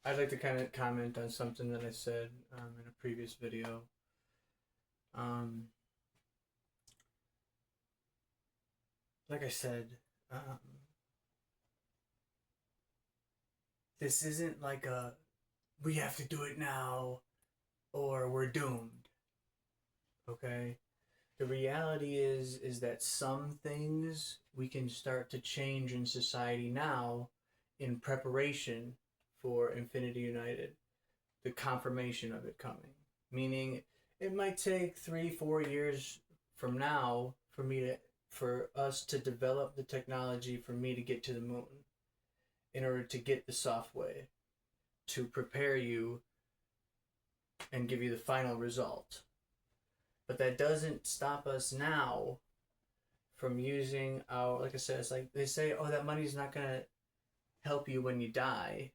I'd like to kind of comment on something that I said in a previous video. Um, like I said, um, this isn't like a we have to do it now or we're doomed. Okay, the reality is that some things we can start to change in society now in preparation for Infinity United, the confirmation of it coming. Meaning, it might take 3, 4 years from now for us to develop the technology for me to get to the moon in order to get the software to prepare you and give you the final result. But that doesn't stop us now from using our, like I said, it's like they say, oh, that money's not going to help you when you die.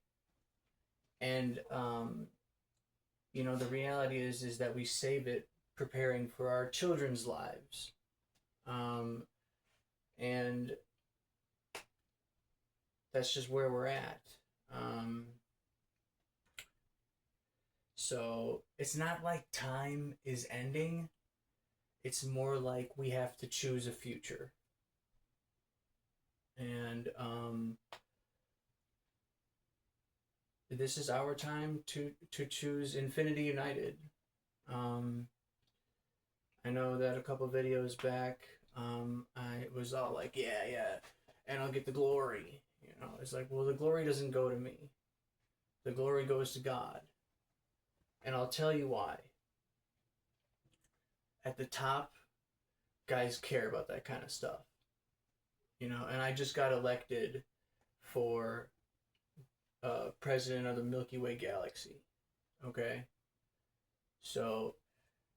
And, the reality is that we save it preparing for our children's lives. Um, and that's just where we're at. Um, so it's not like time is ending. It's more like we have to choose a future. And this is our time to choose Infinity United. Um, I know that a couple videos back, I was all like, yeah, and I'll get the glory. It's like, well, the glory doesn't go to me. The glory goes to God. And I'll tell you why. At the top, guys care about that kind of stuff. And I just got elected for president of the Milky Way galaxy. Okay? So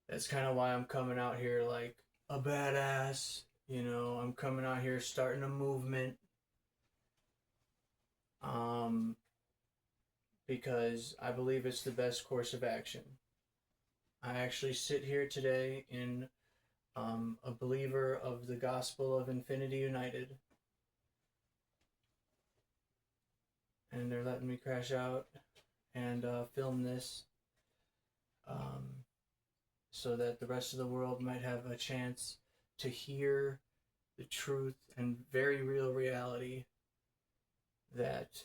that's kind of why I'm coming out here like a badass. I'm coming out here starting a movement. Um, because I believe it's the best course of action. I actually sit here today in a believer of the gospel of Infinity United. And they're letting me crash out and film this um, so that the rest of the world might have a chance to hear the truth and very real reality that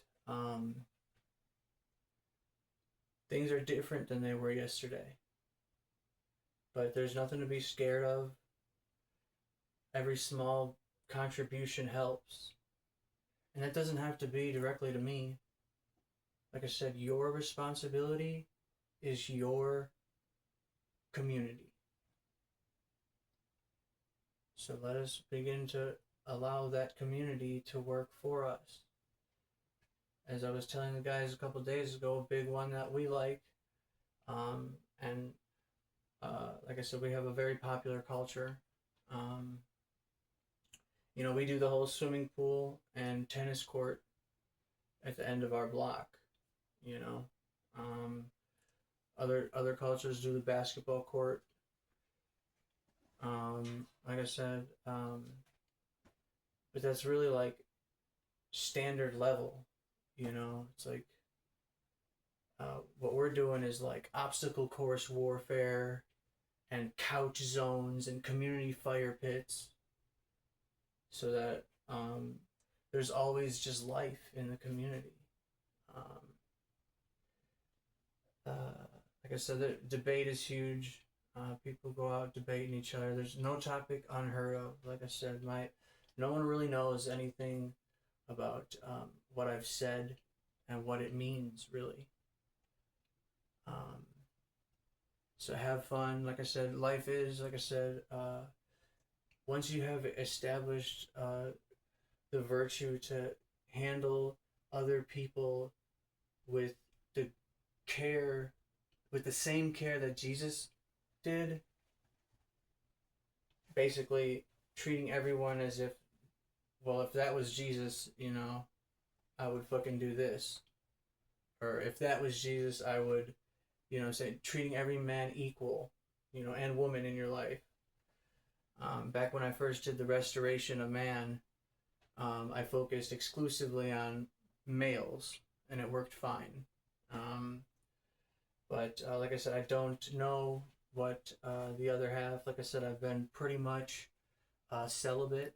things are different than they were yesterday. But there's nothing to be scared of. Every small contribution helps. And that doesn't have to be directly to me. Like I said, your responsibility is your community. So let us begin to allow that community to work for us. As I was telling the guys a couple of days ago, a big one that we like, and like I said, we have a very popular culture. We do the whole swimming pool and tennis court at the end of our block. You know, um, other cultures do the basketball court. Like I said, but that's really like standard level. It's like what we're doing is like obstacle course warfare and couch zones and community fire pits, so that there's always just life in the community. Um, like I said, the debate is huge. People go out debating each other. There's no topic unheard of. Like I said, no one really knows anything about what I've said and what it means, really. Um, so have fun. Like I said, life is, like I said, once you have established the virtue to handle other people with the care, with the same care that Jesus did, basically treating everyone as if, well, if that was Jesus, I would fucking do this. Or if that was Jesus, I would, say treating every man equal, and woman in your life. Back when I first did the restoration of man, I focused exclusively on males. and it worked fine. Um, but like I said, I don't know what the other half. Like I said, I've been pretty much celibate.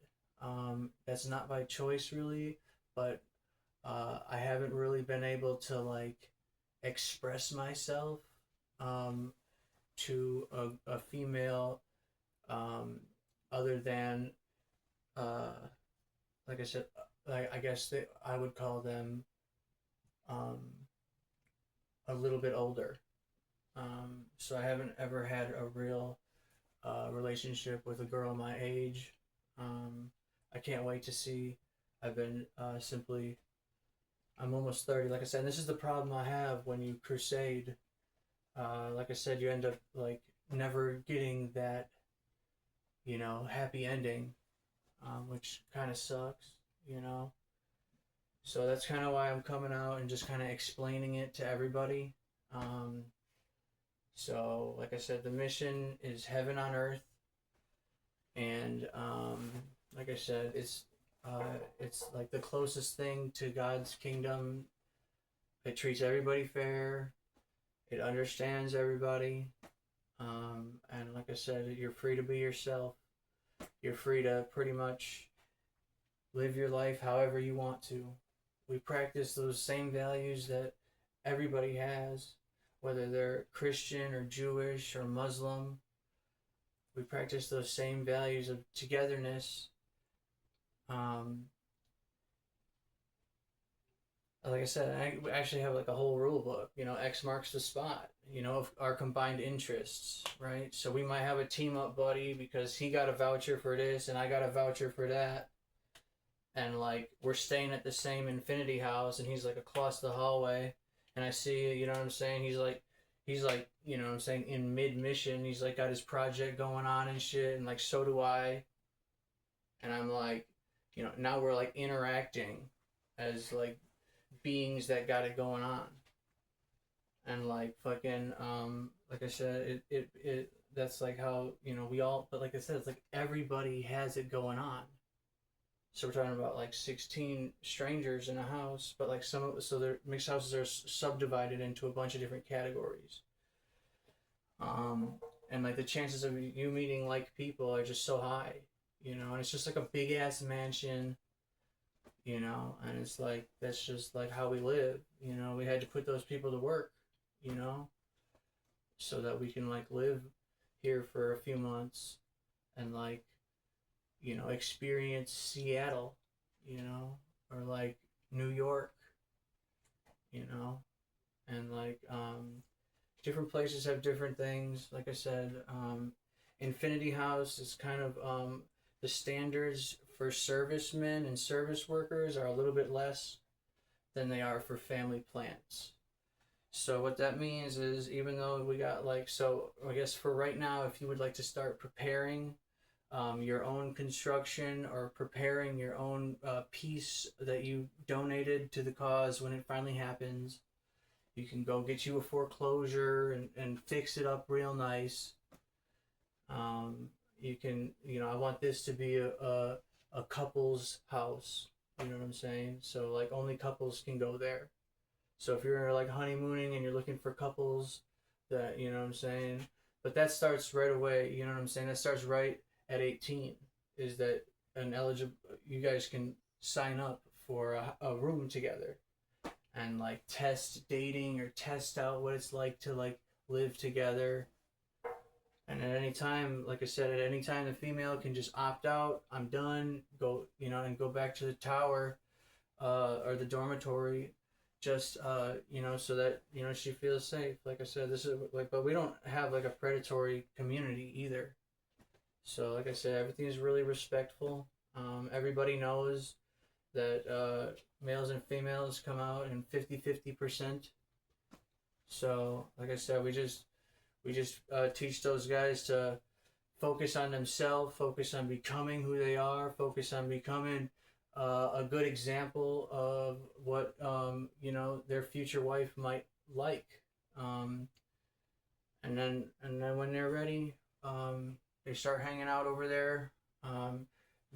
That's not by choice really, but I haven't really been able to like express myself um, to a female um, other than uh, like I said, I guess I would call them um, a little bit older. So I haven't ever had a real relationship with a girl my age. Um, I can't wait to see. I've been simply. I'm almost 30. Like I said, and this is the problem I have when you crusade. Like I said, you end up like never getting that, happy ending, which kind of sucks. You know. So that's kind of why I'm coming out and just kind of explaining it to everybody. Um, so, like I said, the mission is heaven on earth, and like I said, it's like the closest thing to God's kingdom. It treats everybody fair. It understands everybody, and like I said, you're free to be yourself. You're free to pretty much live your life however you want to. We practice those same values that everybody has, whether they're Christian or Jewish or Muslim. We practice those same values of togetherness. Um, like I said, we actually have like a whole rule book. X marks the spot. Of our combined interests, right? So we might have a team up buddy because he got a voucher for this and I got a voucher for that, and like we're staying at the same infinity house, and he's like across the hallway, and I see, what I'm saying, he's like, what I'm saying, in mid mission, he's like got his project going on and shit, and like so do I, and I'm like, now we're like interacting as like beings that got it going on, and like fucking like I said, it that's like how, we all, but like I said, it's like everybody has it going on. So we're talking about like 16 strangers in a house, but like so their mixed houses are subdivided into a bunch of different categories. Um, and like the chances of you meeting like people are just so high, and it's just like a big ass mansion, and it's like that's just like how we live. We had to put those people to work, you know, so that we can like live here for a few months and like experience Seattle, or like New York, you know, and like different places have different things. Like I said, Infinity House is kind of the standards for servicemen and service workers are a little bit less than they are for family plants. So what that means is, even though we got like, so I guess for right now, if you would like to start preparing your own construction or preparing your own piece that you donated to the cause when it finally happens, you can go get you a foreclosure and fix it up real nice. You can, I want this to be a couple's house. You know what I'm saying? So like only couples can go there. So if you're like honeymooning and you're looking for couples, that, what I'm saying, but that starts right away. You know what I'm saying? That starts right at 18. Is that an eligible? You guys can sign up for a room together and like test dating or test out what it's like to like live together. And at any time, like I said, at any time the female can just opt out. I'm done. Go, and go back to the tower or the dormitory, just so that she feels safe. Like I said, this is like, but we don't have like a predatory community either. So like I said, everything is really respectful. Everybody knows that males and females come out in 50-50%. So like I said, we just teach those guys to focus on themselves, focus on becoming who they are, focus on becoming a good example of what their future wife might like, and then when they're ready, they start hanging out over there.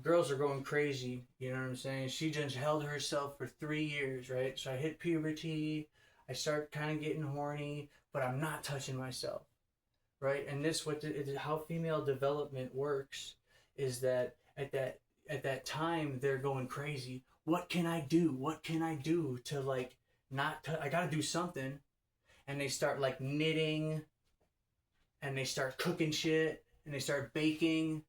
girls are going crazy. You know what I'm saying? She just held herself for 3 years, right? So I hit puberty. I start kind of getting horny, but I'm not touching myself, right? And this how female development works is that at that time they're going crazy. What can I do? What can I do to like not? I gotta do something. And they start like knitting, and they start cooking shit, and they start baking,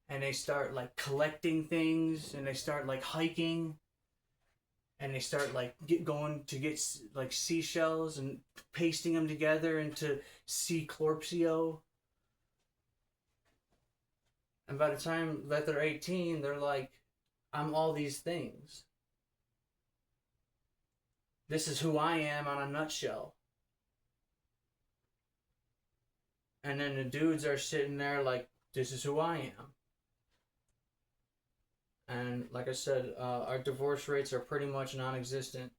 and they start like collecting things, and they start like hiking, and they start like going to get like seashells and pasting them together into sea clorpsio. And by the time that they're 18, they're like, I'm all these things. This is who I am on a nutshell. And then the dudes are sitting there like, this is who I am. And like I said, our divorce rates are pretty much non-existent.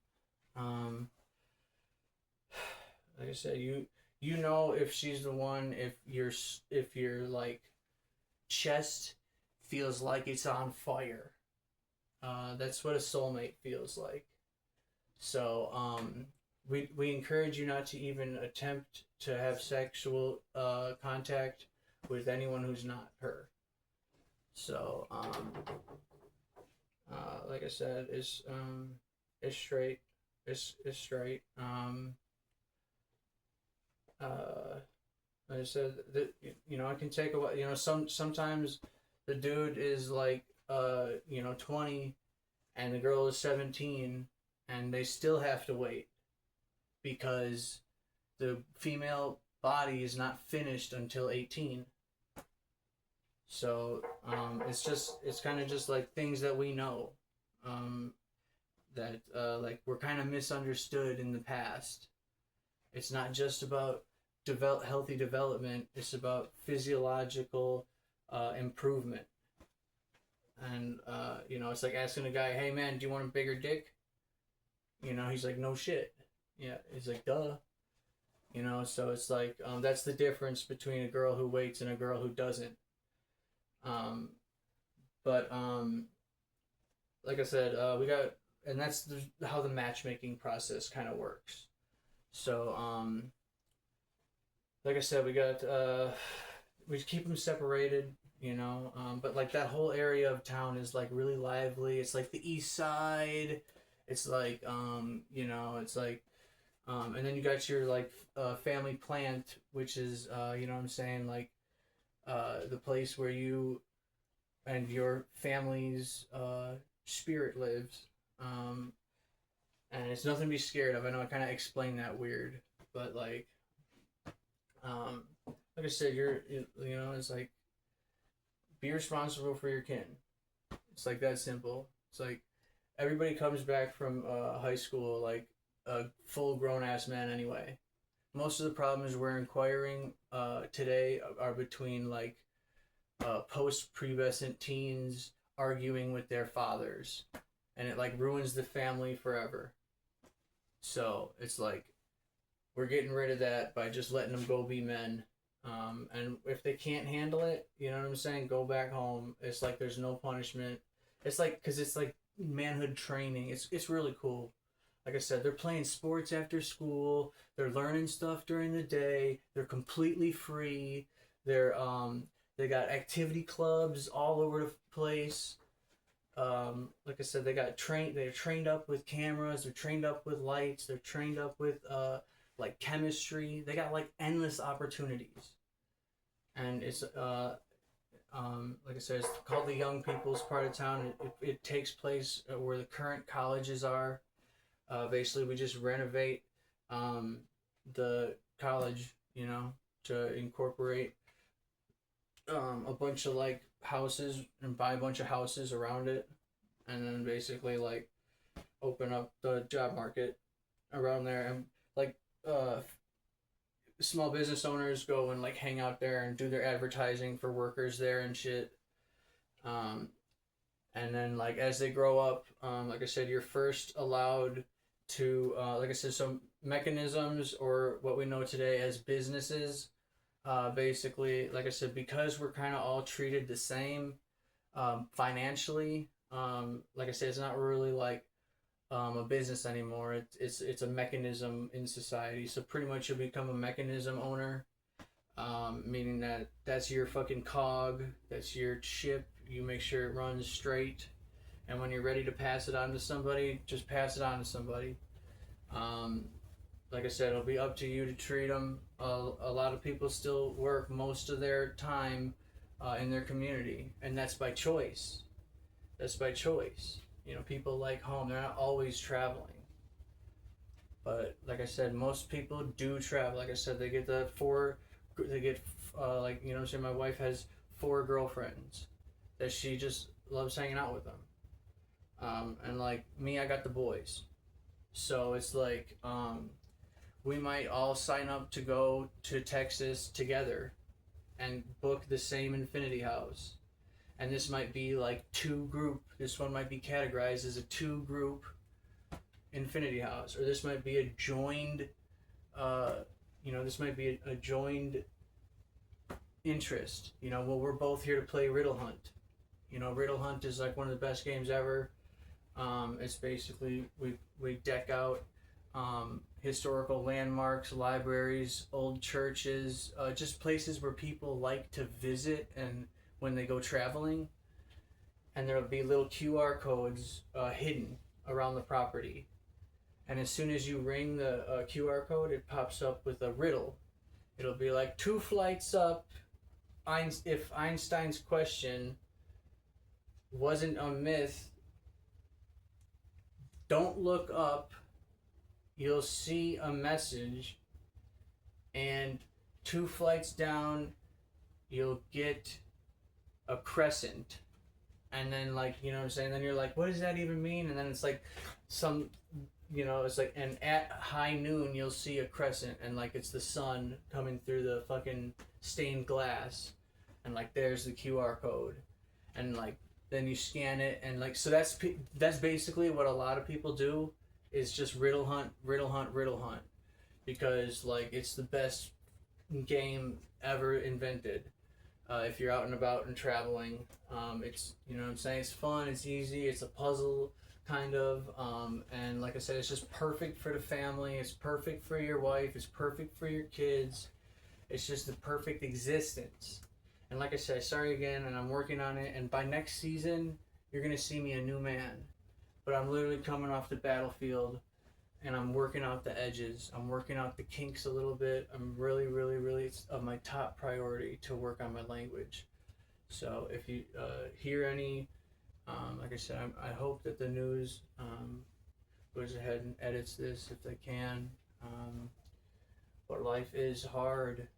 Um, like I said, you know if she's the one, if your like chest feels like it's on fire. That's what a soulmate feels like. So we encourage you not to even attempt to have sexual contact with anyone who's not her. So like I said, is straight, is straight. Uh, like I said, that I can take a while. Sometimes the dude is like 20, and the girl is 17, and they still have to wait because the female body is not finished until 18. So it's kind of just like things that we know, that like we're kind of misunderstood in the past. It's not just about healthy development. It's about physiological improvement. And it's like asking a guy, "Hey man, do you want a bigger dick?" He's like, "No shit." Yeah, he's like, "Duh." So it's like that's the difference between a girl who waits and a girl who doesn't. Um, but like I said, we got, and that's how the matchmaking process kind of works. So like I said, we keep them separated, but like that whole area of town is like really lively. It's like the east side. It's like it's like and then you got your like family plant, which is what I'm saying, like the place where you and your family's spirit lives. And it's nothing to be scared of. I know I kind of explained that weird, but um, like I said, it's like be responsible for your kin. It's like that simple. It's like everybody comes back from high school like a full grown ass man anyway. Most of the problems we're inquiring today are between like post pubescent teens arguing with their fathers, and it like ruins the family forever. So it's like we're getting rid of that by just letting them go be men. And if they can't handle it, you know what I'm saying, go back home. It's like there's no punishment. It's like because it's like manhood training. It's really cool. Like I said, they're playing sports after school. They're learning stuff during the day. They're completely free. They got activity clubs all over the place. Like I said, they're trained up with cameras. They're trained up with lights. They're trained up with like chemistry. They got like endless opportunities, and it's like I said, it's called the Young People's part of town. It takes place where the current colleges are. Basically, we just renovate the college, to incorporate a bunch of like houses and buy a bunch of houses around it, and then basically like open up the job market around there, and like uh, small business owners go and like hang out there and do their advertising for workers there and shit. Um, and then like as they grow up, like I said, you're first allowed to like I said, some mechanisms or what we know today as businesses. Basically, like I said, because we're kind of all treated the same, Financially, like I said, it's not really like a business anymore. It's a mechanism in society. So pretty much you'll become a mechanism owner, meaning that that's your fucking cog, that's your ship. You make sure it runs straight, and when you're ready to pass it on to somebody, just pass it on to somebody. Um, like I said, it'll be up to you to treat them. A lot of people still work most of their time in their community, and that's by choice. That's by choice. You know, people like home. They're not always traveling. But like I said, most people do travel. Like I said, they get they get like you know, say my wife has 4 girlfriends that she just loves hanging out with them. And like me, I got the boys, so it's like we might all sign up to go to Texas together and book the same infinity house. And this might be like two group. This one might be categorized as a two group infinity house, or this might be a joined. This might be a joined interest. Well, we're both here to play Riddle Hunt. Riddle Hunt is like one of the best games ever. It's basically we deck out historical landmarks, libraries, old churches, just places where people like to visit and when they go traveling. And there'll be little QR codes hidden around the property. And as soon as you ring the QR code, it pops up with a riddle. It'll be like 2 flights up. If Einstein's question wasn't a myth, don't look up. You'll see a message, and 2 flights down, you'll get a crescent. And then, like, you know what I'm saying? Then you're like, what does that even mean? And then it's like it's like, and at high noon, you'll see a crescent, and like it's the sun coming through the fucking stained glass, and like there's the QR code, and like then you scan it, and like so that's basically what a lot of people do is just riddle hunt, riddle hunt, riddle hunt, because like it's the best game ever invented. If you're out and about and traveling, it's you know what I'm saying. It's fun. It's easy. It's a puzzle kind of, and like I said, it's just perfect for the family. It's perfect for your wife. It's perfect for your kids. It's just the perfect existence. And like I said, sorry again, and I'm working on it. And by next season, you're gonna see me a new man. But I'm literally coming off the battlefield, and I'm working out the edges. I'm working out the kinks a little bit. I'm really, really, really, it's of my top priority to work on my language. So if you hear any, like I said, I hope that the news goes ahead and edits this if they can. But life is hard.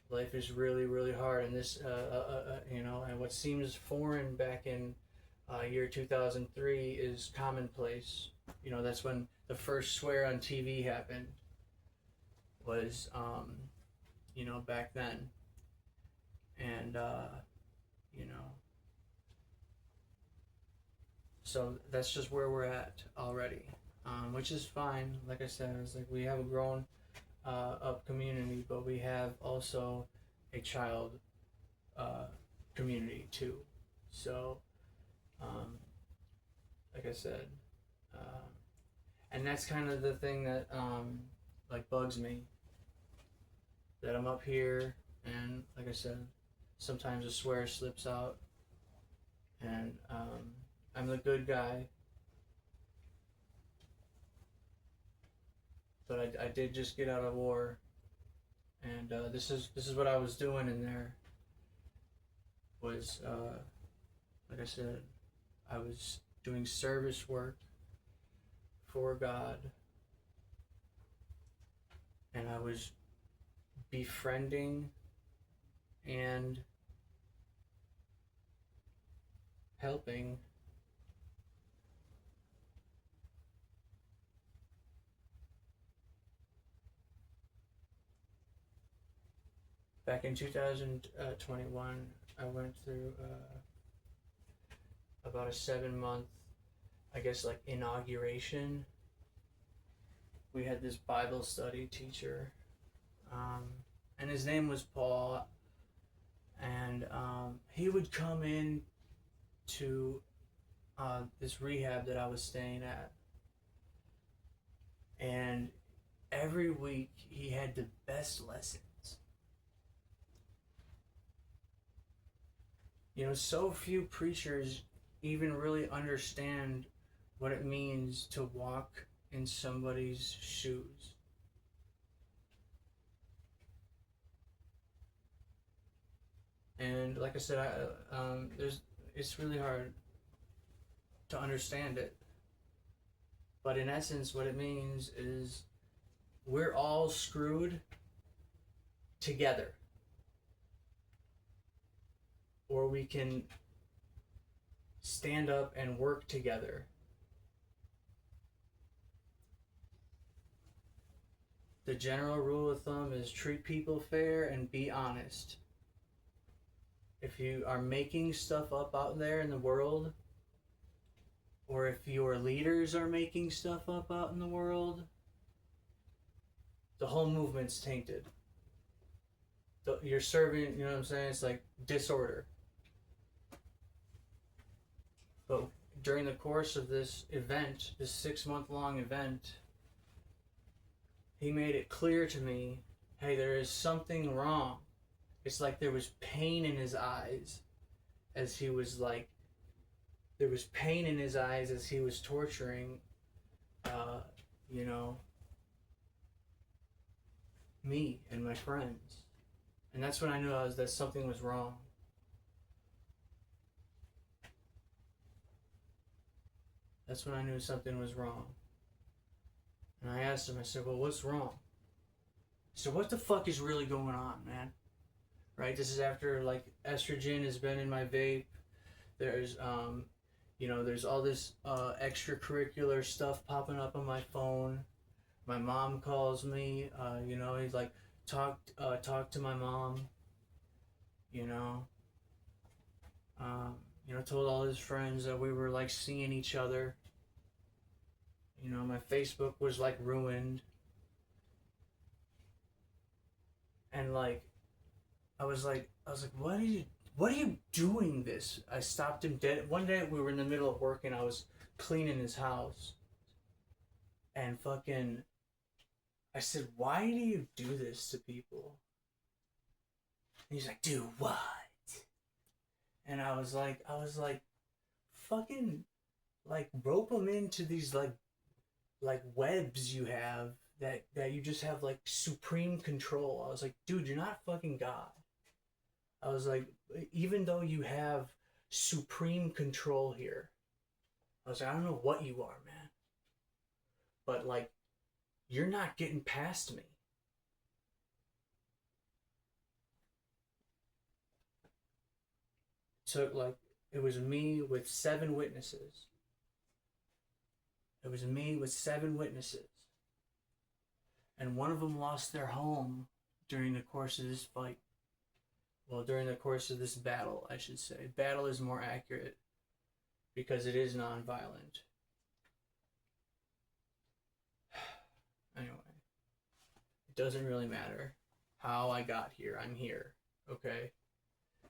Life is really, really hard, and this, and what seems foreign back in year 2003 is commonplace. That's when the first swear on TV happened. Was back then, and so that's just where we're at already, which is fine. Like I said, it's like we have a grown up community, but we have also a child community too. So, like I said, and that's kind of the thing that like bugs me. That I'm up here, and like I said, sometimes a swear slips out, and I'm the good guy. But I did just get out of war, and this is what I was doing in there. Was like I said, I was doing service work for God, and I was befriending and helping back in 2021. I went through about a 7-month, I guess, like inauguration. We had this Bible study teacher, and his name was Paul, and he would come in to this rehab that I was staying at, and every week he had the best lessons. You know, so few preachers even really understand what it means to walk in somebody's shoes. And like I said, it's really hard to understand it. But in essence, what it means is we're all screwed together, or we can stand up and work together. The general rule of thumb is treat people fair and be honest. If you are making stuff up out there in the world, or if your leaders are making stuff up out in the world, the whole movement's tainted. You're serving, you know what I'm saying? It's like disorder. But during the course of this event, this 6-month long event, he made it clear to me, hey, there is something wrong. It's like there was pain in his eyes as he was like, there was pain in his eyes as he was torturing, you know, me and my friends. And that's when I knew that something was wrong. That's when I knew something was wrong. And I asked him, I said, well, what's wrong? So what the fuck is really going on, man? Right? This is after, like, estrogen has been in my vape. There's, you know, there's all this extracurricular stuff popping up on my phone. My mom calls me, you know, he's like, talk to my mom, you know. You know, told all his friends that we were, like, seeing each other. You know, my Facebook was, like, ruined. And, like, I was like, what are you doing this? I stopped him dead. One day we were in the middle of work and I was cleaning his house. And fucking, I said, why do you do this to people? And he's like, do what? And I was like, fucking, like, rope them into these, like webs you have that you just have, like, supreme control. I was like, dude, you're not fucking God. I was like, even though you have supreme control here, I was like, I don't know what you are, man. But, like, you're not getting past me. So, like, it was me with 7 witnesses. It was me with 7 witnesses. And one of them lost their home during the course of this fight. Well, during the course of this battle, I should say. Battle is more accurate because it is non-violent. Anyway, it doesn't really matter how I got here. I'm here, okay?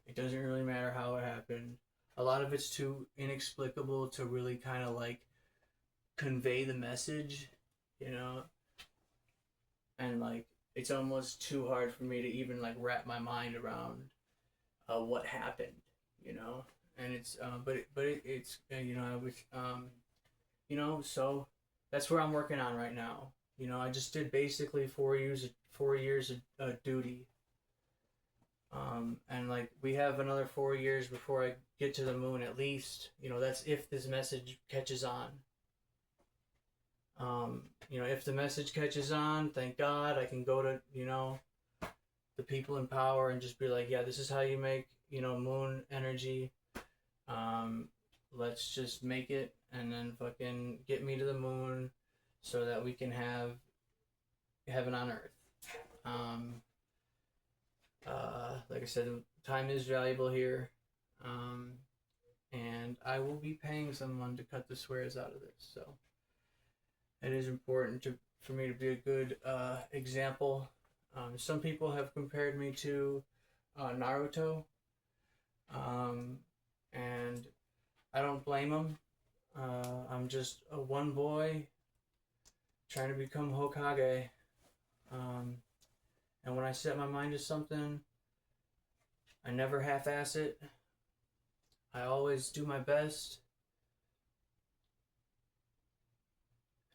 It doesn't really matter how it happened. A lot of it's too inexplicable to really kind of, like, convey the message, you know? And, like, it's almost too hard for me to even, like, wrap my mind around what happened, you know? And it's, it's, you know, I was, you know, so that's where I'm working on right now. You know, I just did basically 4 years of duty. And, like, we have another 4 years before I get to the moon at least. You know, that's if this message catches on. You know, if the message catches on, thank God, I can go to, you know, the people in power and just be like, yeah, this is how you make, you know, moon energy. Let's just make it and then fucking get me to the moon so that we can have heaven on earth. Like I said, time is valuable here. And I will be paying someone to cut the swears out of this, so it is important for me to be a good example. Some people have compared me to Naruto, and I don't blame them. I'm just a one boy trying to become Hokage. Um, and when I set my mind to something, I never half-ass it. I always do my best.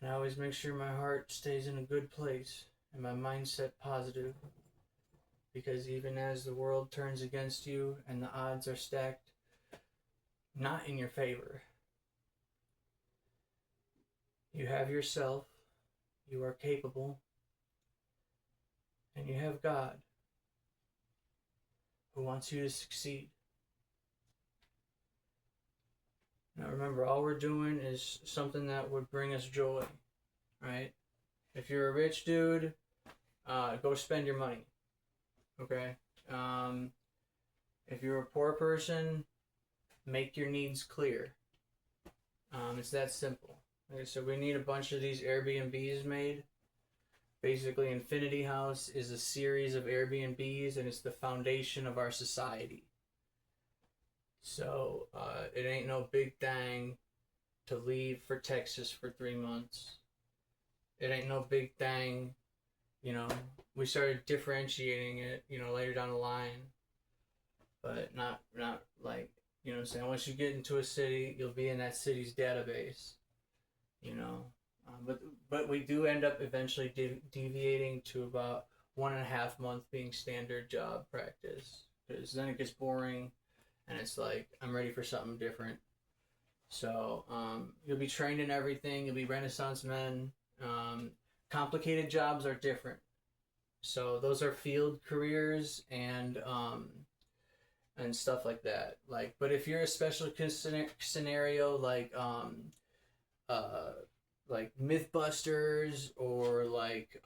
And I always make sure my heart stays in a good place and my mindset positive. Because even as the world turns against you and the odds are stacked not in your favor, you have yourself, you are capable, and you have God who wants you to succeed. Now remember, all we're doing is something that would bring us joy, right? If you're a rich dude, go spend your money, okay? If you're a poor person, make your needs clear. It's that simple. Okay, so we need a bunch of these Airbnbs made. Basically, Infinity House is a series of Airbnbs, and it's the foundation of our society. So it ain't no big thing to leave for Texas for 3 months. It ain't no big thing, you know. We started differentiating it, you know, later down the line, but not like, you know what I'm saying. Once you get into a city, you'll be in that city's database, you know. But we do end up eventually deviating to about 1.5 month being standard job practice, because then it gets boring and it's like, I'm ready for something different. So you'll be trained in everything. You'll be Renaissance men. Complicated jobs are different. So those are field careers and stuff like that. Like, but if you're a special scenario like Mythbusters, or like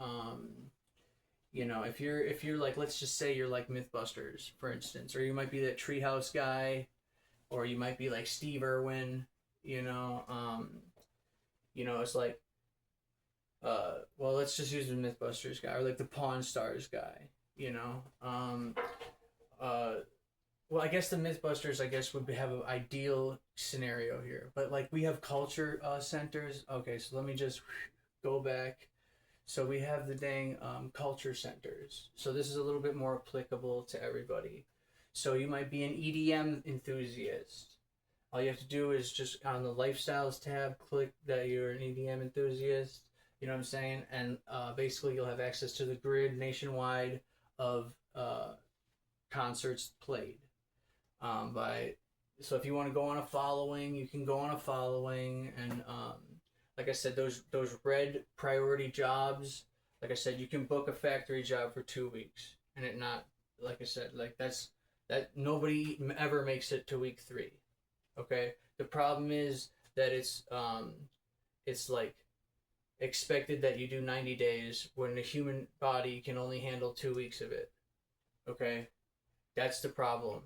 you know, if you're like, let's just say you're like Mythbusters, for instance, or you might be that Treehouse guy, or you might be like Steve Irwin, you know. It's like, well, let's just use the Mythbusters guy, or like the Pawn Stars guy, you know. Well, I guess the Mythbusters, I guess, would have an ideal scenario here, but like we have culture centers. Okay, so let me just go back. So we have the dang culture centers. So this is a little bit more applicable to everybody. So you might be an EDM enthusiast. All you have to do is just on the lifestyles tab, click that you're an EDM enthusiast. You know what I'm saying? And basically you'll have access to the grid nationwide of concerts played. So if you want to go on a following, you can go on a following, and like I said, those red priority jobs, like I said, you can book a factory job for 2 weeks, and it not, like I said, like that nobody ever makes it to week 3. Okay, the problem is that it's like expected that you do 90 days when the human body can only handle 2 weeks of it. Okay, that's the problem.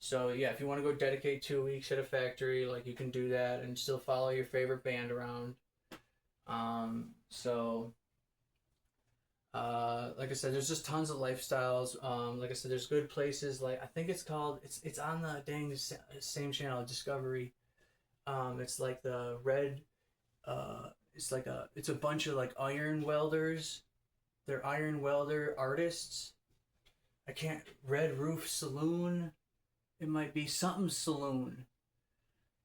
So yeah, if you want to go dedicate 2 weeks at a factory, like, you can do that and still follow your favorite band around. So like I said, there's just tons of lifestyles. Like I said, there's good places. Like, I think it's called, it's on the dang same channel, Discovery. It's like the red. It's a bunch of like iron welders. They're iron welder artists. I can't, Red Roof Saloon. It might be something saloon.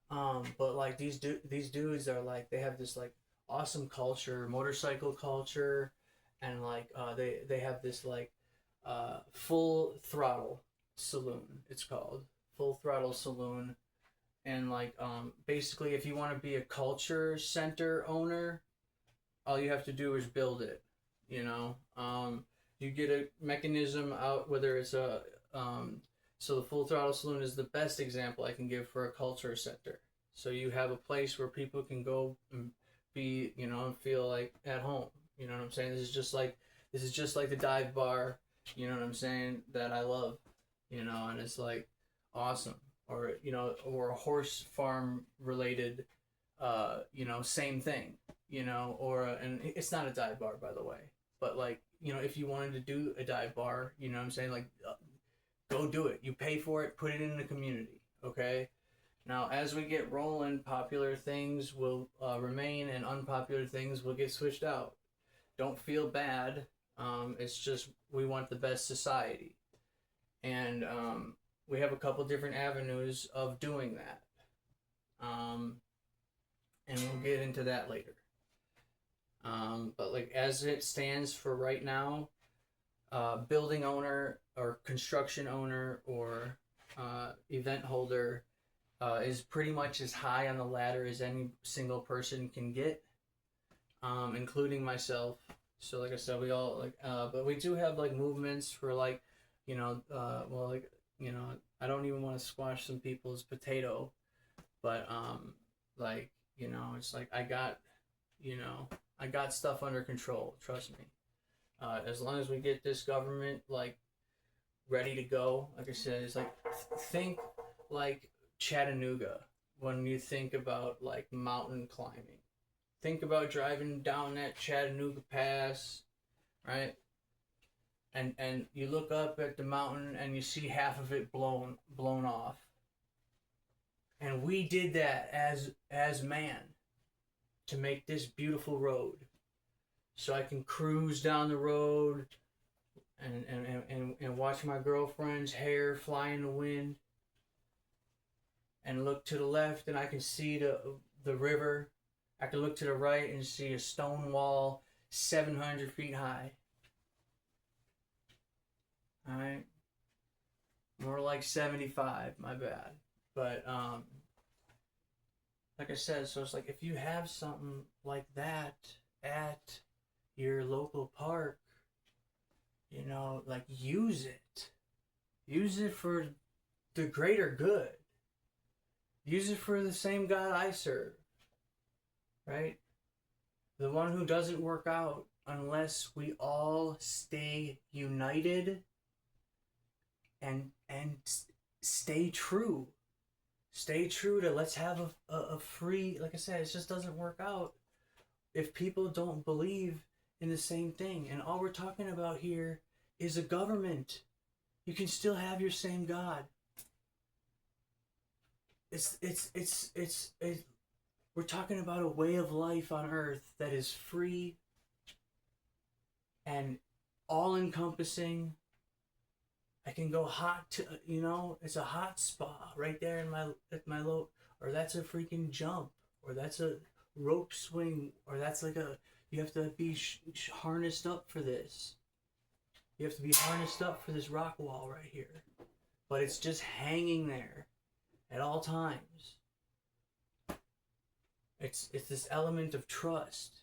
But like these dudes are like, they have this like awesome culture, motorcycle culture, and like they have this like Full Throttle Saloon. It's called Full Throttle Saloon, and like basically, if you want to be a culture center owner, all you have to do is build it. You know, you get a mechanism out, whether it's a so the Full Throttle Saloon is the best example I can give for a culture center. So you have a place where people can go and be, you know, and feel like at home. You know what I'm saying? This is just like the dive bar, you know what I'm saying, that I love, you know, and it's like awesome. Or, you know, or a horse farm related, you know, same thing, you know, or and it's not a dive bar, by the way, but like, you know, if you wanted to do a dive bar, you know what I'm saying, like, go do it. You pay for it, put it in the community, okay? Now, as we get rolling, popular things will remain and unpopular things will get switched out. Don't feel bad. It's just we want the best society. And we have a couple different avenues of doing that. Um, and we'll get into that later. But like as it stands for right now, building owner or construction owner or event holder is pretty much as high on the ladder as any single person can get, including myself. So like I said, we all like, but we do have like movements for like, well, like, I don't even want to squash some people's potato, but like, it's like I got stuff under control. Trust me. As long as we get this government like ready to go, like I said, it's like think like Chattanooga when you think about like mountain climbing. Think about driving down that Chattanooga Pass, right? And you look up at the mountain and you see half of it blown off. And we did that as man to make this beautiful road. So I can cruise down the road and watch my girlfriend's hair fly in the wind and look to the left and I can see the river. I can look to the right and see a stone wall 700 feet high. Alright? More like 75, my bad. But, like I said, so it's like if you have something like that at your local park, like use it. Use it for the greater good. Use it for the same God I serve. Right? The one who doesn't work out unless we all stay united and stay true. Stay true to let's have a free, like I said, it just doesn't work out if people don't believe in the same thing. And all we're talking about here is a government. You can still have your same God. We're talking about a way of life on earth that is free and all encompassing. I can go hot to, it's a hot spa right there at my low, or that's a freaking jump, or that's a rope swing, or that's like you have to be harnessed up for this. You have to be harnessed up for this rock wall right here. But it's just hanging there at all times. It's this element of trust.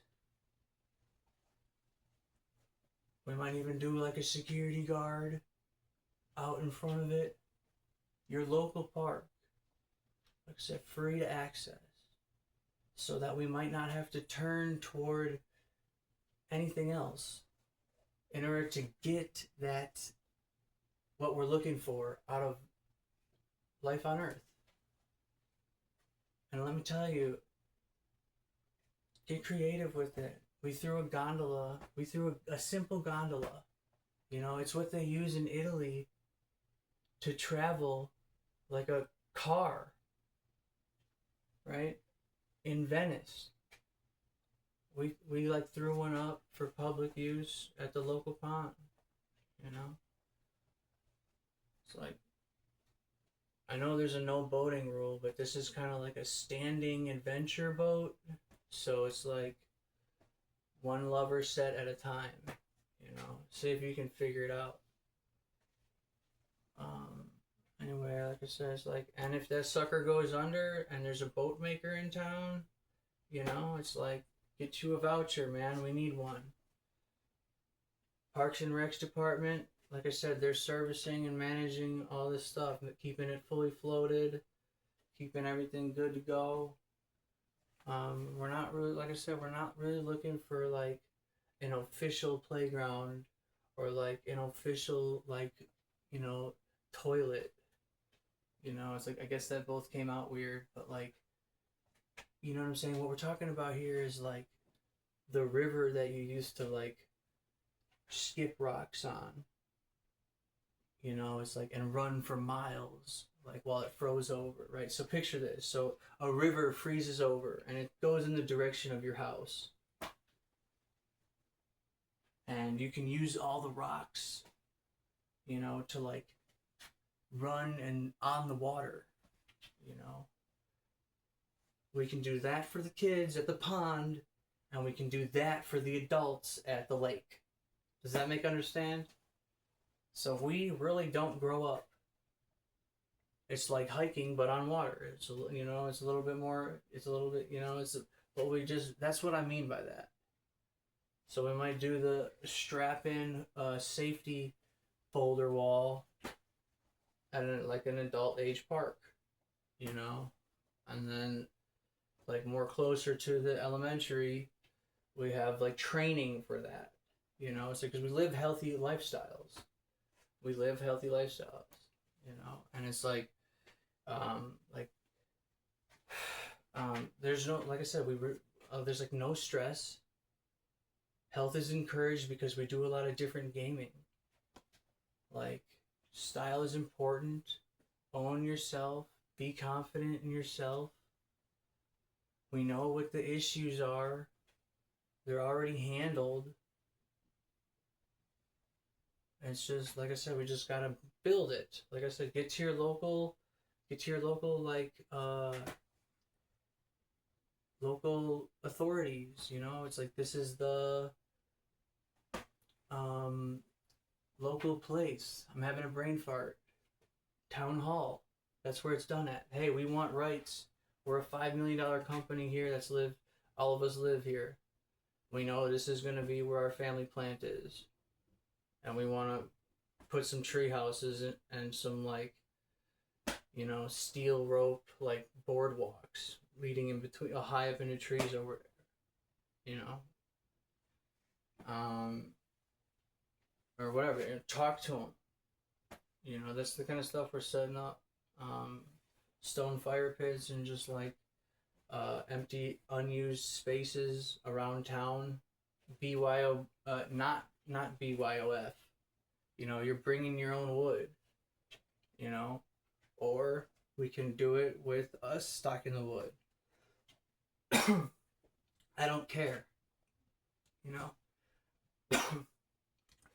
We might even do like a security guard out in front of it. Your local park, like I said, free to access, so that we might not have to turn toward anything else in order to get that, what we're looking for out of life on earth. And let me tell you, get creative with it. We threw a simple gondola. It's what they use in Italy to travel like a car, right? In Venice. We like threw one up for public use at the local pond, It's like, I know there's a no boating rule, but this is kind of like a standing adventure boat. So it's like one lover set at a time, See if you can figure it out. Anyway, like I said, it's like, and if that sucker goes under and there's a boat maker in town, it's like, get you a voucher, man. We need one. Parks and Recs department, like I said, they're servicing and managing all this stuff, keeping it fully floated, keeping everything good to go. We're not really, like I said, we're not really looking for like an official playground or like an official toilet. It's like, I guess that both came out weird, but like, you know what I'm saying? What we're talking about here is like the river that you used to like skip rocks on. You know, it's like, and run for miles, like while it froze over, right? So picture this. So a river freezes over and it goes in the direction of your house. And you can use all the rocks, you know, to like run and on the water, you know. We can do that for the kids at the pond, and we can do that for the adults at the lake. Does that make understand? So we really don't grow up. It's like hiking, but on water. It's, you know, it's a little bit more. It's a little bit, you know, it's. But we just, that's what I mean by that. So we might do the strap-in safety boulder wall at like an adult age park, you know, and then like more closer to the elementary, we have like training for that, you know. It's like, because we live healthy lifestyles. We live healthy lifestyles, you know, and it's like, like, there's no, like I said, there's like no stress. Health is encouraged because we do a lot of different gaming. Like, style is important. Own yourself. Be confident in yourself. We know what the issues are. They're already handled. It's just, like I said, we just gotta build it. Like I said, get to your local like local authorities, you know. It's like, this is the local place. I'm having a brain fart. Town hall. That's where it's done at. Hey, we want rights. We're a $5 million company here all of us live here. We know this is going to be where our family plant is. And we want to put some tree houses and some, like, you know, steel rope, like, boardwalks leading in between, high up into trees over there, you know. Or whatever, talk to them. You know, that's the kind of stuff we're setting up. Stone fire pits and just like empty, unused spaces around town. BYO, not BYOF. You know, you're bringing your own wood. You know, or we can do it with us stocking the wood. I don't care. You know,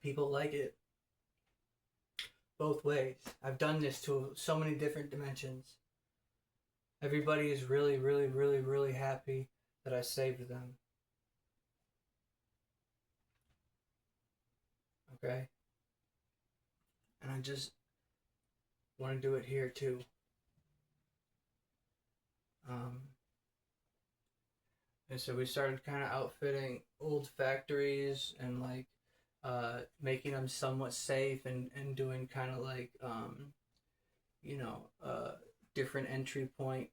people like it both ways. I've done this to so many different dimensions. Everybody is really, really, really, really happy that I saved them. Okay? And I just want to do it here too. And so we started kind of outfitting old factories and like making them somewhat safe and doing kind of like, you know, different entry point,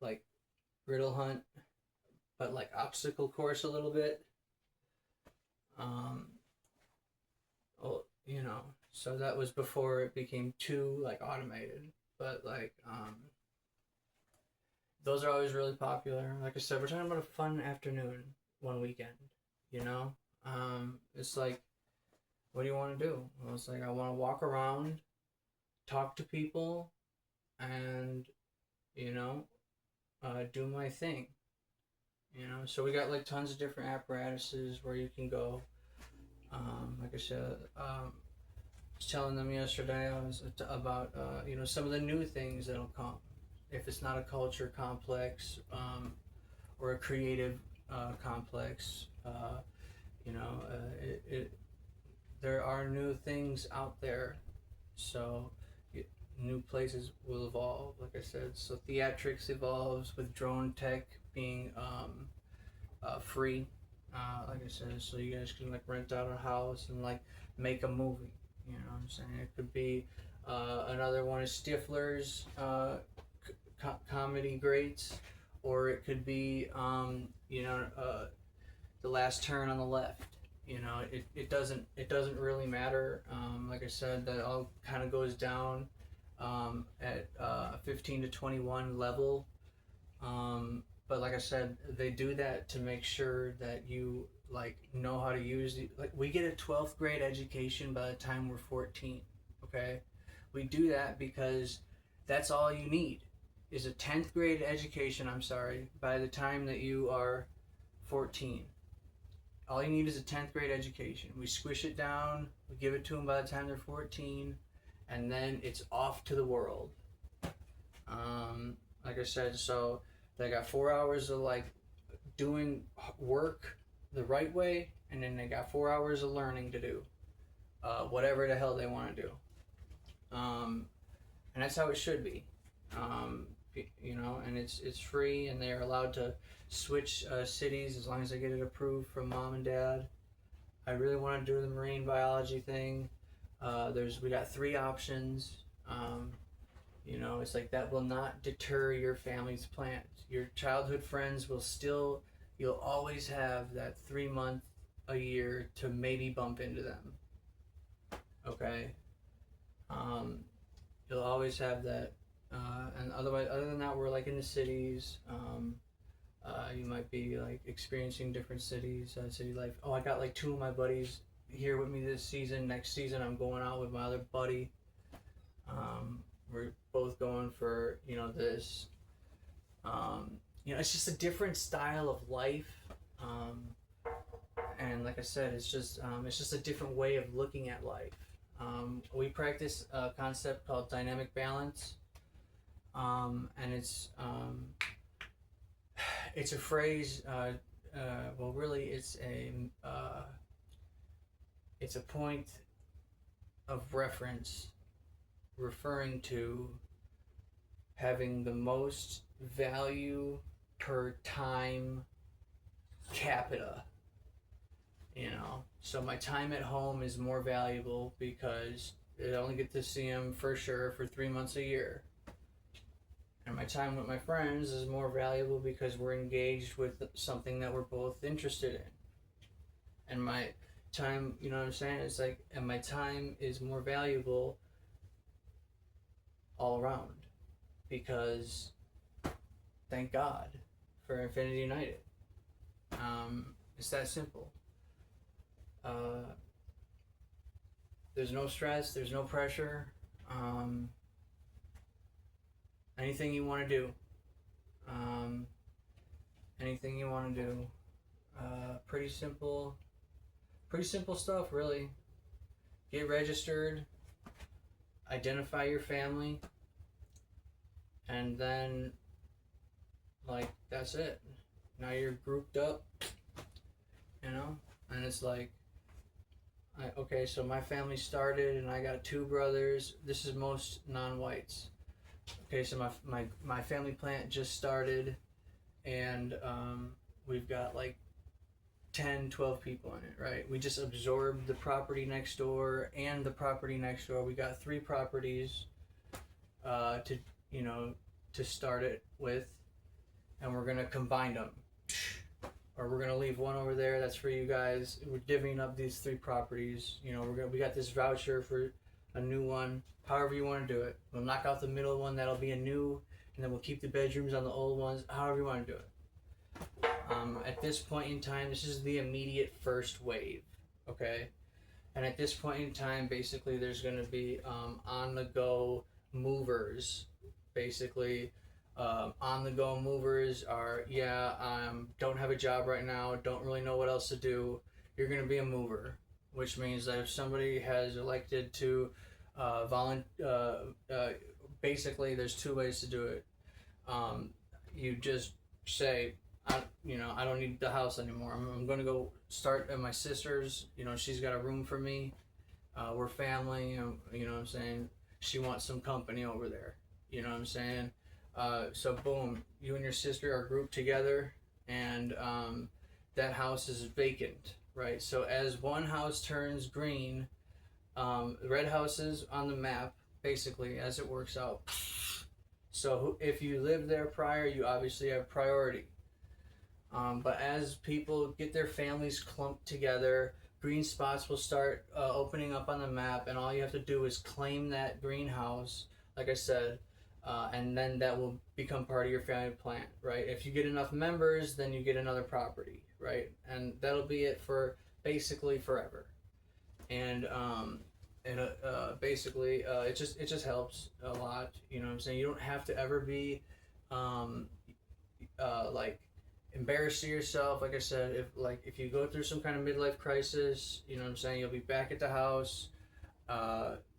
like riddle hunt, but like obstacle course a little bit. Well, you know, so that was before it became too like automated, but like, those are always really popular. Like I said, we're talking about a fun afternoon one weekend, you know? It's like, what do you want to do? Well, it's like, I want to walk around, talk to people, and, you know, do my thing. You know, so we got like tons of different apparatuses where you can go. Like I said, I was telling them yesterday about, you know, some of the new things that'll come. If it's not a culture complex or a creative complex, you know, there are new things out there. So new places will evolve, like I said. So theatrics evolves with drone tech being free, like I said. So you guys can like rent out a house and like make a movie. You know what I'm saying? It could be another one of Stifler's comedy greats, or it could be you know, The Last Turn on the Left. You know, it doesn't really matter. Like I said, that all kind of goes down at 15 to 21 level. but like I said, they do that to make sure that you like know how to use like we get a 12th grade education by the time we're 14. Okay, we do that because that's all you need is a 10th grade education. I'm sorry, by the time that you are 14. All you need is a 10th grade education. We squish it down, we give it to them by the time they're 14, and then it's off to the world. Like I said, so they got 4 hours of like doing work the right way, and then they got 4 hours of learning to do whatever the hell they want to do. And that's how it should be. You know, and it's free, and they're allowed to switch cities as long as they get it approved from mom and dad. I really want to do the marine biology thing. We got 3 options. You know, it's like that will not deter your family's plans. Your childhood friends will still, you'll always have that 3 month a year to maybe bump into them. Okay? You'll always have that. And otherwise, other than that, we're like in the cities. You might be like experiencing different cities, city life. Oh, I got like 2 of my buddies here with me this season. Next season, I'm going out with my other buddy. We're both going for, you know, this. You know, it's just a different style of life. And like I said, it's just a different way of looking at life. We practice a concept called dynamic balance. And it's a phrase, well, really, it's a point of reference referring to having the most value per time capita. You know, so my time at home is more valuable because I only get to see them for sure for 3 months a year. And my time with my friends is more valuable because we're engaged with something that we're both interested in. And my time, you know what I'm saying? It's like, and my time is more valuable all around because thank God for Infinity United. It's that simple. There's no stress, there's no pressure. Anything you want to do. Anything you want to do. Pretty simple stuff, really. Get registered, identify your family, and then, like, that's it. Now you're grouped up, you know? And it's like, okay, so my family started, and I got 2 brothers. This is most non-whites. Okay, so my family plant just started, and we've got like 10, 12 people in it, right? We just absorbed the property next door and the property next door. We got 3 properties to start it with, and we're gonna combine them, or we're gonna leave one over there. That's for you guys. We're divvying up these 3 properties. You know, we got this voucher for a new one. However you want to do it. We'll knock out the middle one. That'll be a new, and then we'll keep the bedrooms on the old ones. However you want to do it. At this point in time, this is the immediate first wave, okay? And at this point in time, basically, there's going to be on-the-go movers. Basically, on-the-go movers are, don't have a job right now, don't really know what else to do. You're going to be a mover, which means that if somebody has elected to basically, there's 2 ways to do it. You just say, I don't need the house anymore. I'm going to go start at my sister's. You know, she's got a room for me. We're family. You know what I'm saying? She wants some company over there. You know what I'm saying? So boom, you and your sister are grouped together, and that house is vacant, right? So as one house turns green, red houses on the map, basically, as it works out. So if you lived there prior, you obviously have priority. But as people get their families clumped together, green spots will start opening up on the map, and all you have to do is claim that greenhouse. Like I said, and then that will become part of your family plan, right? If you get enough members, then you get another property, right? And that'll be it for basically forever. And basically, it just helps a lot. You know what I'm saying? You don't have to ever be um, like embarrassed to yourself. Like I said, if you go through some kind of midlife crisis, you know what I'm saying, you'll be back at the house.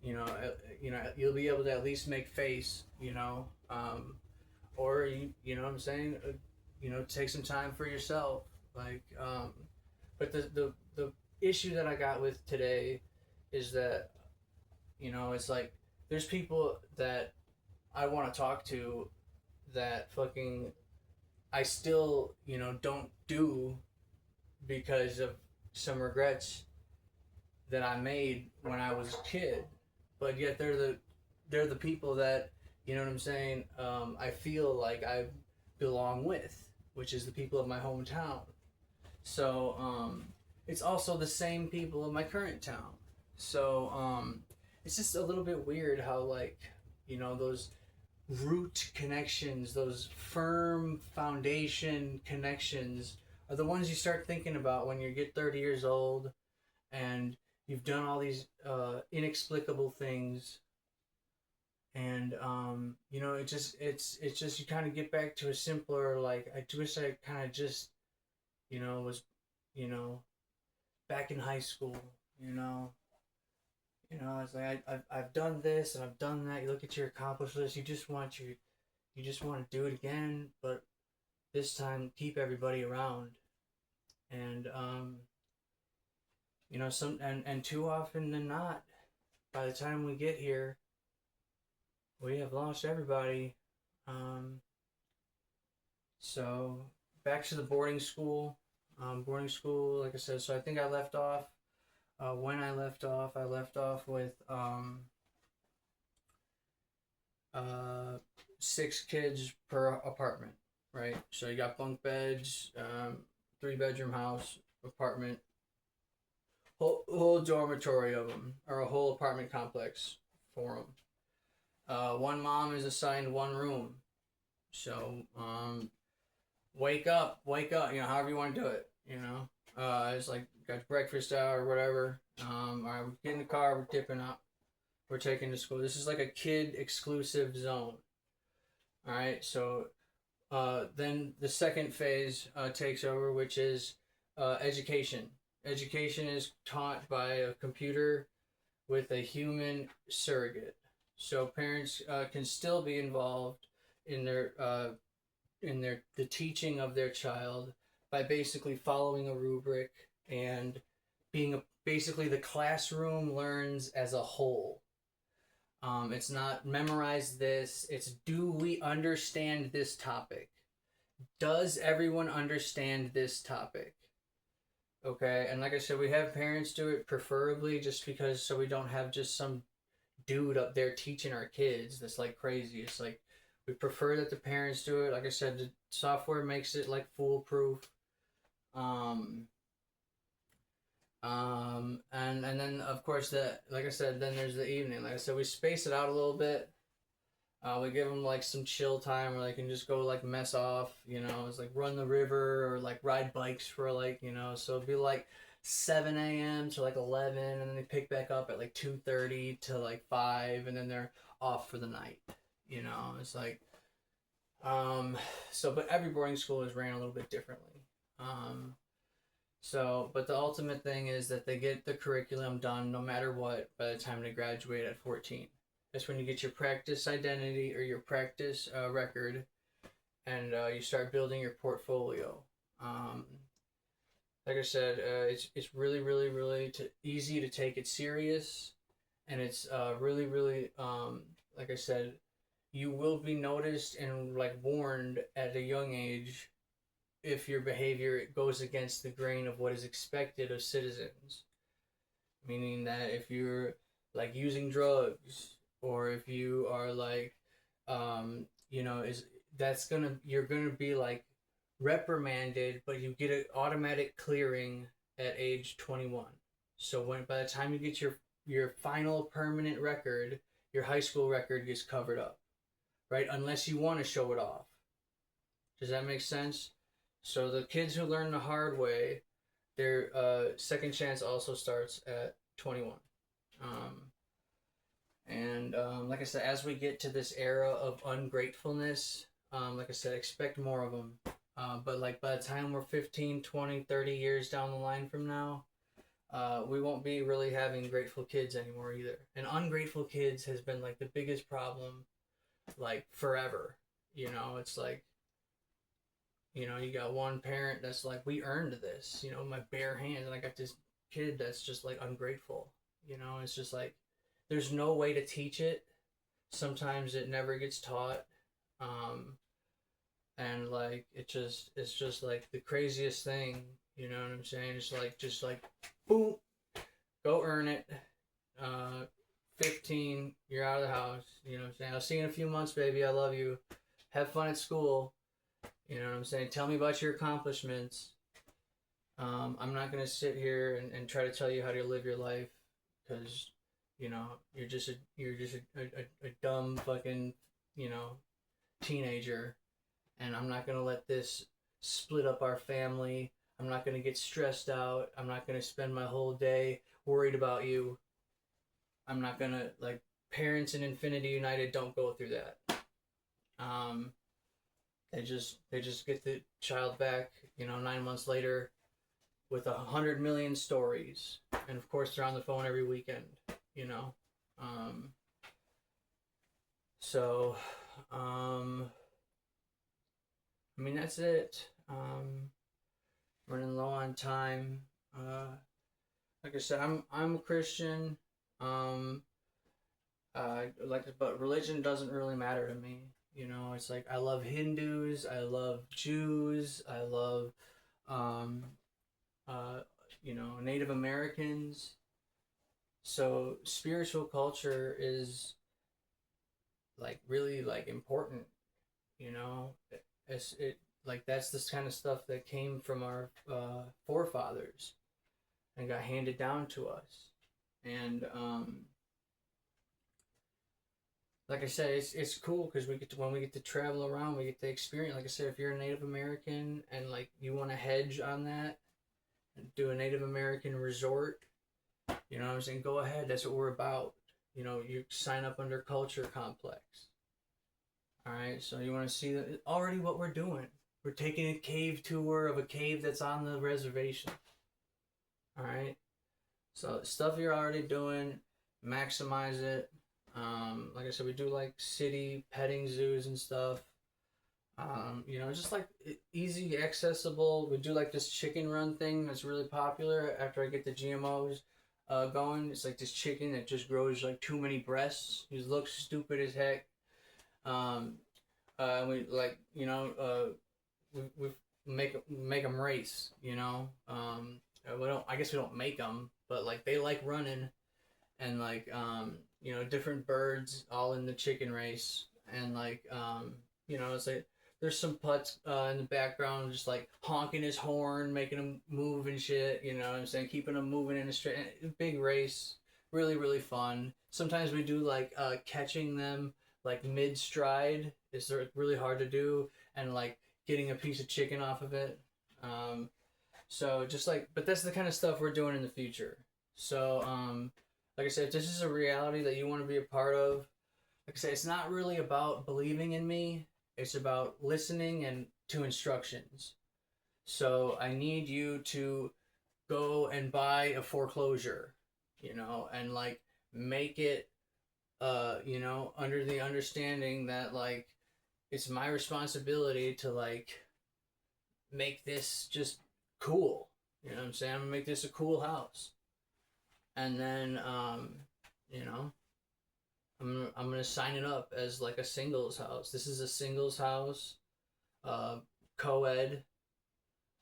You'll be able to at least make face. Or you know what I'm saying. Take some time for yourself. But the issue that I got with today is that it's like there's people that I want to talk to that fucking I still don't do because of some regrets that I made when I was a kid, but yet they're the people that you know what I'm saying. I feel like I belong with, which is the people of my hometown. So it's also the same people of my current town. So it's just a little bit weird how those root connections, those firm foundation connections, are the ones you start thinking about when you get 30 years old and you've done all these inexplicable things. And it's just you kind of get back to a simpler, like, I wish I kind of just was you know back in high school. It's like I've done this and I've done that. You look at your accomplishments, you just want to do it again, but this time keep everybody around. And and too often than not, by the time we get here, we have lost everybody. Um, so back to the boarding school. Like I said, so I think I left off. When I left off with 6 kids per apartment, right? So you got bunk beds, 3-bedroom house, apartment, whole dormitory of them, or a whole apartment complex for them. One mom is assigned one room. So, wake up, however you want to do it, it's like, got breakfast out or whatever. All right, we get in the car, we're dipping up, we're taking to school. This is like a kid exclusive zone. All right, so then the second phase takes over, which is education. Education is taught by a computer with a human surrogate. So parents can still be involved in the teaching of their child by basically following a rubric and basically the classroom learns as a whole. It's not memorize this. It's, do we understand this topic? Does everyone understand this topic? Okay, and like I said, we have parents do it preferably just because, so we don't have just some dude up there teaching our kids that's like crazy. It's like we prefer that the parents do it. Like I said, the software makes it like foolproof. And then of course like I said, then there's the evening. Like I said, we space it out a little bit. We give them like some chill time where they can just go like mess off. It's like run the river or like ride bikes for so it'd be like 7 a.m. to like 11, and then they pick back up at like 2:30 to like 5, and then they're off for the night. It's like but every boarding school is ran a little bit differently. But the ultimate thing is that they get the curriculum done no matter what by the time they graduate at 14. That's when you get your practice identity or your practice record, and you start building your portfolio. Like I said, it's really, really, really easy to take it serious, and it's really, really, like I said, you will be noticed and like warned at a young age if your behavior goes against the grain of what is expected of citizens. Meaning that if you're like using drugs, or if you are like, you're gonna be like reprimanded, but you get an automatic clearing at age 21. So by the time you get your final permanent record, your high school record gets covered up, right? Unless you want to show it off. Does that make sense? So the kids who learn the hard way, their second chance also starts at 21. Like I said, as we get to this era of ungratefulness, like I said, expect more of them. But like by the time we're 15, 20, 30 years down the line from now, we won't be really having grateful kids anymore either. And ungrateful kids has been like the biggest problem, like forever. You know, it's like, you know, you got one parent that's like, we earned this, you know, my bare hands. And I got this kid that's just like ungrateful. You know, it's just like, there's no way to teach it. Sometimes it never gets taught. And like, it's just like the craziest thing. You know what I'm saying? It's like, just like, boom, go earn it. 15, you're out of the house. You know what I'm saying? I'll see you in a few months, baby. I love you. Have fun at school. You know what I'm saying? Tell me about your accomplishments. I'm not gonna sit here and try to tell you how to live your life, because you know you're just a dumb fucking, you know, teenager, and I'm not gonna let this split up our family. I'm not gonna get stressed out. I'm not gonna spend my whole day worried about you. I'm not gonna, like, parents in Infinity United don't go through that. Um, they just get the child back, you know, 9 months later with 100 million stories, and of course they're on the phone every weekend, you know. So, I mean, that's it. Running low on time. Like I said, I'm a Christian. But religion doesn't really matter to me. You know, it's like I love Hindus, I love Jews, I love, um, uh, you know, Native Americans. So spiritual culture is like really like important. You know, it like that's this kind of stuff that came from our forefathers and got handed down to us. And like I said, it's cool because we get to, when we get to travel around, we get to experience. Like I said, if you're a Native American and like you want to hedge on that, and do a Native American resort, you know what I'm saying? Go ahead. That's what we're about. You know, you sign up under Culture Complex. All right. So you want to see that already what we're doing? We're taking a cave tour of a cave that's on the reservation. All right. So stuff you're already doing, maximize it. Like I said, we do like city petting zoos and stuff. You know, just like easy, accessible. We do like this chicken run thing that's really popular after I get the GMOs going. It's like this chicken that just grows like too many breasts. He looks stupid as heck. We like, you know, we make them race. You know, we don't. I guess we don't make them, but like they like running, and like you know, different birds all in the chicken race, and like you know, it's like there's some putts in the background just like honking his horn, making him move and shit, you know what I'm saying, keeping him moving in a straight big race. Really really fun. Sometimes we do like catching them like mid stride. It's really hard to do, and like getting a piece of chicken off of it. So just like, but that's the kind of stuff we're doing in the future. So like I said, if this is a reality that you want to be a part of, like I said, it's not really about believing in me. It's about listening and to instructions. So I need you to go and buy a foreclosure, you know, and like make it, you know, under the understanding that like it's my responsibility to like make this just cool. You know what I'm saying? I'm gonna make this a cool house. And then, you know, I'm gonna sign it up as like a singles house. This is a singles house, co-ed,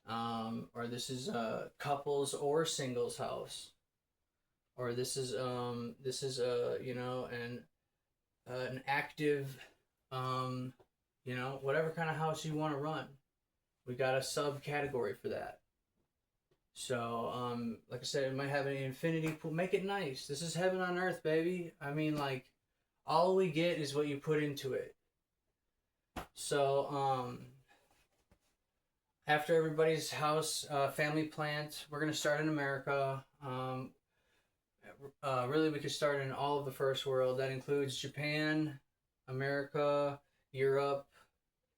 or this is a couples or singles house, or this is a, you know, an active, you know, whatever kind of house you want to run. We got a subcategory for that. So, like I said, it might have an infinity pool. Make it nice. This is heaven on earth, baby. I mean, like, all we get is what you put into it. So, after everybody's house family plant, we're gonna start in America. Really, we could start in all of the first world. That includes Japan, America, Europe,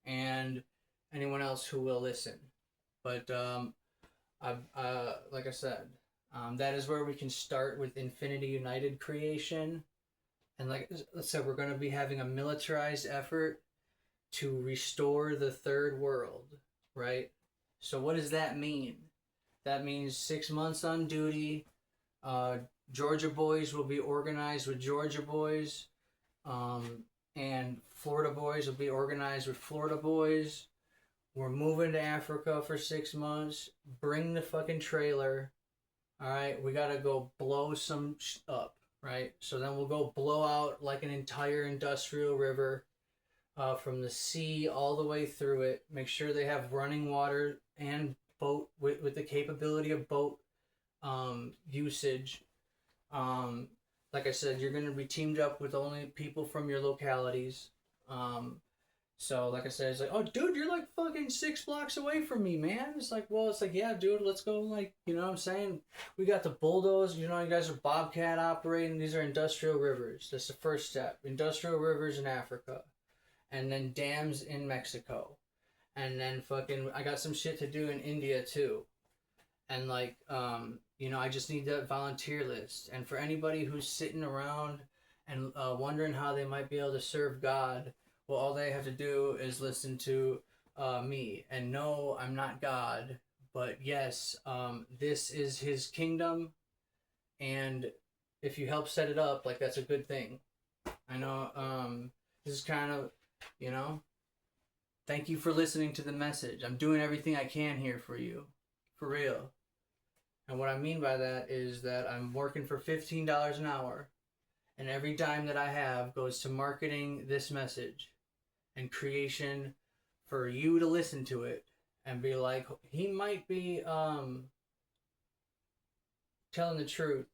and anyone else who will listen. But like I said, that is where we can start with Infinity United creation. And like I said, we're going to be having a militarized effort to restore the third world, right? So what does that mean? That means 6 months on duty. Uh, Georgia boys will be organized with Georgia boys, and Florida boys will be organized with Florida boys. We're moving to Africa for 6 months. Bring the fucking trailer. All right, we gotta go blow some up, right? So then we'll go blow out like an entire industrial river, from the sea all the way through it. Make sure they have running water and boat with the capability of boat usage. Um, like I said, you're going to be teamed up with only people from your localities. Um, so, like I said, it's like, oh, dude, you're like fucking 6 blocks away from me, man. It's like, well, it's like, yeah, dude, let's go. Like, you know what I'm saying? We got the bulldoze. You know, you guys are Bobcat operating. These are industrial rivers. That's the first step. Industrial rivers in Africa. And then dams in Mexico. And then fucking, I got some shit to do in India too. And like, I just need that volunteer list. And for anybody who's sitting around and wondering how they might be able to serve God, well, all they have to do is listen to me. And no, I'm not God, but yes, this is His kingdom, and if you help set it up, like, that's a good thing. I know. This is kind of, you know. Thank you for listening to the message. I'm doing everything I can here for you, for real. And what I mean by that is that I'm working for $15 an hour, and every dime that I have goes to marketing this message and creation for you to listen to it and be like, he might be telling the truth.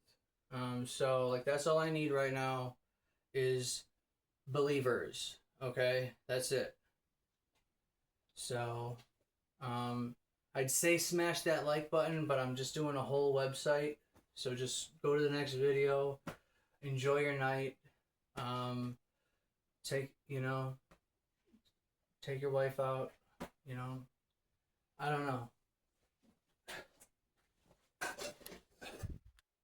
So like, that's all I need right now is believers. Okay, that's it. So I'd say smash that like button, but I'm just doing a whole website. So just go to the next video. Enjoy your night. Um, take take your wife out. You know, I don't know.